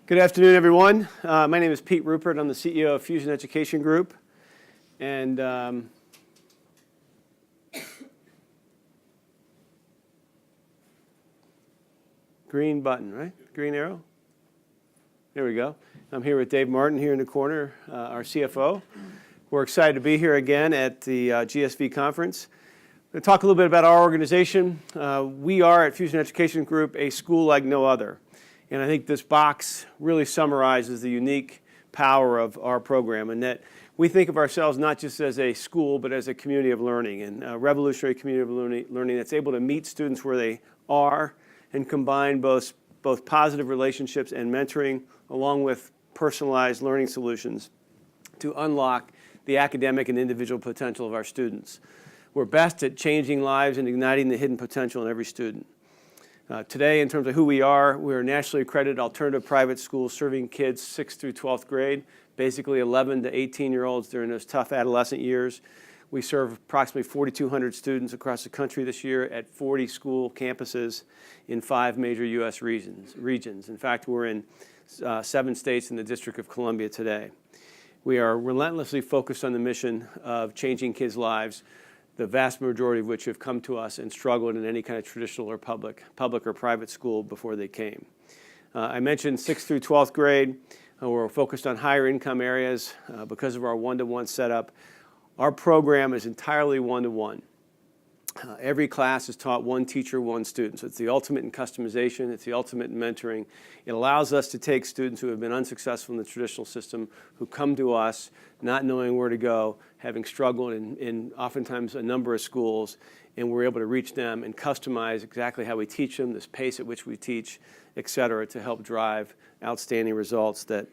Good afternoon, everyone. My name is Pete Rupert. I'm the CEO of Fusion Education Group. And green button, right? Green arrow? There we go. I'm here with Dave Martin here in the corner, our CFO. We're excited to be here again at the GSV conference. I'm going to talk a little bit about our organization. We are at Fusion Education Group a school like no other. And I think this box really summarizes the unique power of our program, and that we think of ourselves not just as a school, but as a community of learning, and a revolutionary community of learning that's able to meet students where they are and combine both positive relationships and mentoring, along with personalized learning solutions to unlock the academic and individual potential of our students. We're best at changing lives and igniting the hidden potential in every student. Today, in terms of who we are, we're a nationally accredited alternative private school serving kids 6th through 12th grade, basically 11 to 18-year-olds during those tough adolescent years. We serve approximately 4,200 students across the country this year at 40 school campuses in 5 major U.S. regions. In fact, we're in 7 states in the District of Columbia today. We are relentlessly focused on the mission of changing kids' lives, the vast majority of which have come to us and struggled in any kind of traditional or public or private school before they came. I mentioned 6th through 12th grade. We're focused on higher income areas because of our one-to-one setup. Our program is entirely one-to-one. Every class is taught one teacher, one student. So it's the ultimate in customization. It's the ultimate in mentoring. It allows us to take students who have been unsuccessful in the traditional system, who come to us not knowing where to go, having struggled in oftentimes a number of schools, and we're able to reach them and customize exactly how we teach them, this pace at which we teach, et cetera, to help drive outstanding results that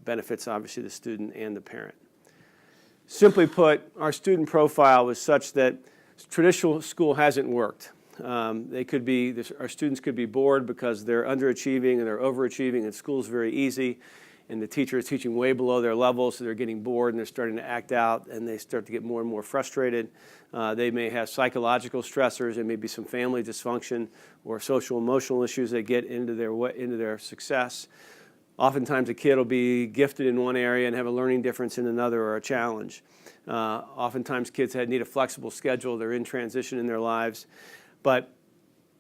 benefits, obviously, the student and the parent. Simply put, our student profile is such that traditional school hasn't worked. Our students could be bored because they're underachieving and they're overachieving, and school's very easy, and the teacher is teaching way below their level, so they're getting bored and they're starting to act out, and they start to get more and more frustrated. They may have psychological stressors, and maybe some family dysfunction or social emotional issues that get into their success. Oftentimes a kid will be gifted in one area and have a learning difference in another, or a challenge. Oftentimes kids need a flexible schedule. They're in transition in their lives, but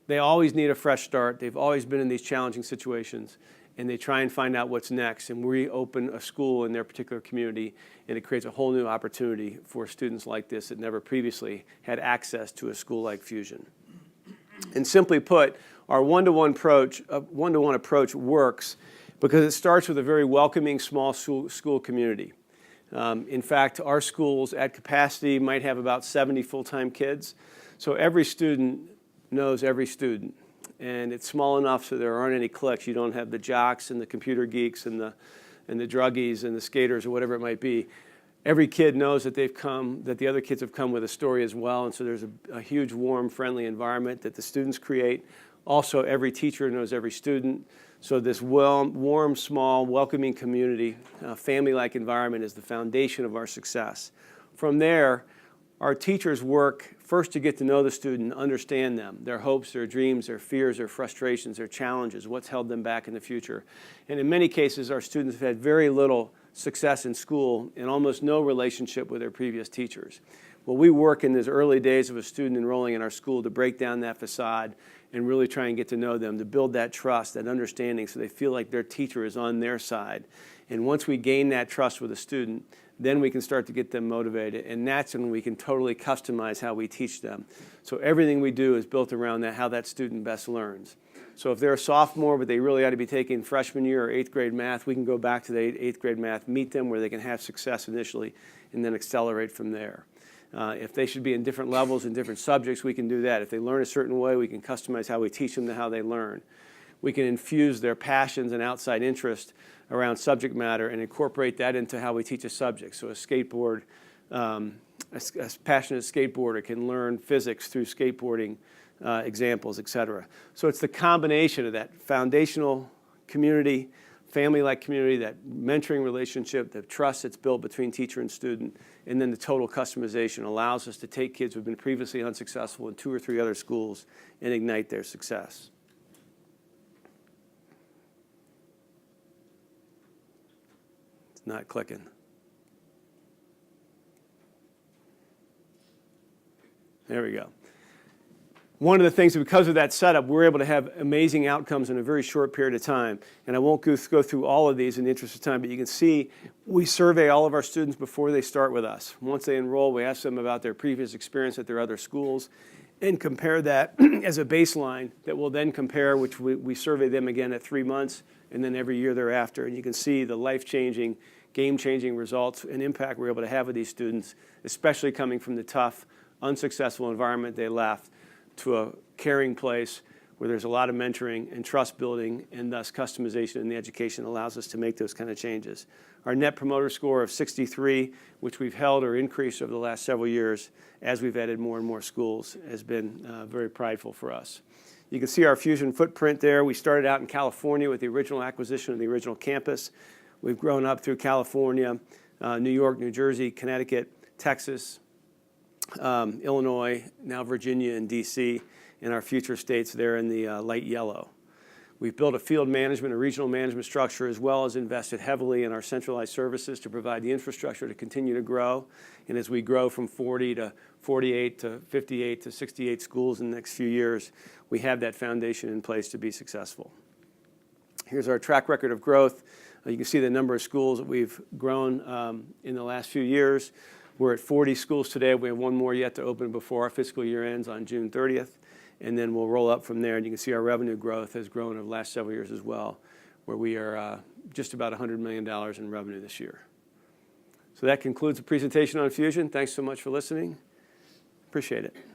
they always need a fresh start. They've always been in these challenging situations, and they try and find out what's next. And we open a school in their particular community, and it creates a whole new opportunity for students like this that never previously had access to a school like Fusion. And simply put, our one-to-one approach works because it starts with a very welcoming small school community. In fact, our schools at capacity might have about 70 full-time kids. So every student knows every student. And it's small enough so there aren't any cliques. You don't have the jocks and the computer geeks and the druggies and the skaters or whatever it might be. Every kid knows that that the other kids have come with a story as well. And so there's a huge, warm, friendly environment that the students create. Also, every teacher knows every student. So this warm, small, welcoming community, family-like environment is the foundation of our success. From there, our teachers work first to get to know the student, understand them, their hopes, their dreams, their fears, their frustrations, their challenges, what's held them back in the future. And in many cases, our students have had very little success in school and almost no relationship with their previous teachers. Well, we work in these early days of a student enrolling in our school to break down that facade and really try and get to know them, to build that trust, that understanding, so they feel like their teacher is on their side. And once we gain that trust with a student, then we can start to get them motivated, and that's when we can totally customize how we teach them. So everything we do is built around that, how that student best learns. So if they're a sophomore, but they really ought to be taking freshman year or 8th grade math, we can go back to the 8th grade math, meet them where they can have success initially, and then accelerate from there. If they should be in different levels in different subjects, we can do that. If they learn a certain way, we can customize how we teach them to how they learn. We can infuse their passions and outside interest around subject matter and incorporate that into how we teach a subject. So a passionate skateboarder can learn physics through skateboarding examples, et cetera. So it's the combination of that foundational community, family-like community, that mentoring relationship, the trust that's built between teacher and student, and then the total customization allows us to take kids who have been previously unsuccessful in 2 or 3 other schools and ignite their success. It's not clicking. There we go. One of the things, because of that setup, we're able to have amazing outcomes in a very short period of time. And I won't go through all of these in the interest of time, but you can see we survey all of our students before they start with us. Once they enroll, we ask them about their previous experience at their other schools and compare that as a baseline that will then compare, which we survey them again at 3 months and then every year thereafter. And you can see the life-changing, game-changing results and impact we're able to have with these students, especially coming from the tough, unsuccessful environment they left to a caring place where there's a lot of mentoring and trust building, and thus customization in the education allows us to make those kind of changes. Our Net Promoter Score of 63, which we've held or increased over the last several years as we've added more and more schools, has been very prideful for us. You can see our Fusion footprint there. We started out in California with the original acquisition of the original campus. We've grown up through California, New York, New Jersey, Connecticut, Texas, Illinois, now Virginia and D.C., and our future states there in the light yellow. We've built a field management, a regional management structure, as well as invested heavily in our centralized services to provide the infrastructure to continue to grow. And as we grow from 40 to 48 to 58 to 68 schools in the next few years, we have that foundation in place to be successful. Here's our track record of growth. You can see the number of schools that we've grown in the last few years. We're at 40 schools today. We have one more yet to open before our fiscal year ends on June 30th. And then we'll roll up from there. And you can see our revenue growth has grown over the last several years as well, where we are just about $100 million in revenue this year. So that concludes the presentation on Fusion. Thanks so much for listening. Appreciate it.